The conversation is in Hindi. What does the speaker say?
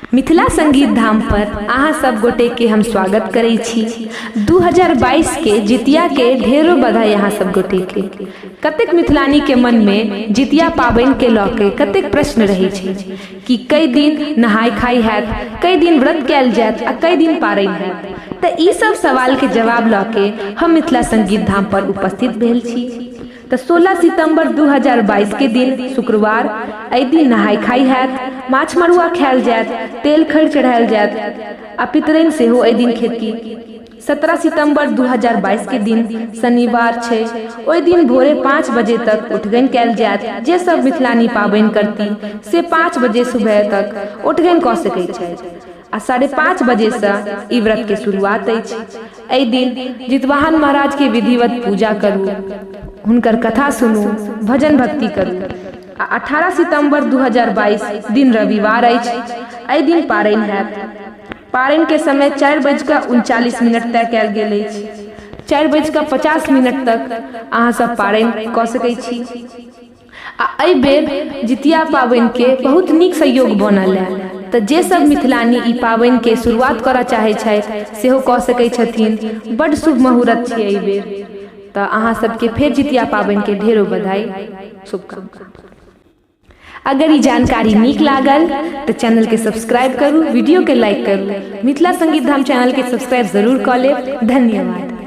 मिथिला संगीत धाम पर अहाँ सब गोटे के हम स्वागत करै छी। 2022 के जितिया के ढेरो बधाई अहाँ सब गोटे के। कतेक मिथिलानी के मन में जितिया पाबनि के लऽ के कतेक प्रश्न रहै छै कि कई दिन नहाय खाई हैत, कई दिन व्रत कयल जायत आ कई दिन पारन हैत। तऽ ई सब सवाल के जवाब लऽ के हम मिथिला संगीत धाम पर उपस्थित भेल छी। तो 16 सितंबर 2022 के दिन शुक्रवार, एहि दिन नहाय खाई हैत, माछ मरुआ खायल जायत, तेल खैर चढ़ायल जायत आ पितरैन सेहो एहि दिन खेती। 17 सितंबर 2022 के दिन शनिवार छै, ओहि दिन भोरे 5 बजे तक उठगन कयल जायत। जे सब मिथिलानी पाबनि करती से 5 बजे सुबह तक उठगन कऽ सकैत छथि आ 5:30 बजे से ई व्रत के शुरुआत अछि। एहि दिन जितवाहन महाराज के विधिवत पूजा करू, हुनकर कथा सुनू, भजन भक्ति करू। 18 सितंबर 2022 दिन रविवार अछि, एहि दिन पारन हैत। पारन के समय 4:39 तय कयल गेल अछि। 4:50 तक अहाँ सब पारन कऽ सकैत छी। आ एहि बेर जितिया पाबनि के बहुत नीक सहयोग बनल है। तऽ जे सब मिथिलानी ई पाबनि के शुरुआत करऽ चाहे छथि सेहो कऽ सकैत छथिन। बड शुभ मुहूर्त छै एहि बेर। तऽ अहाँ सबके फेर जितिया पाबनि के ढेरो बधाई, शुभकामना। अगर ये जानकारी नीक लागल तो चैनल के सब्सक्राइब करू, वीडियो के लाइक करू। मिथिला संगीत धाम चैनल के सब्सक्राइब जरूर कऽ लेब। धन्यवाद।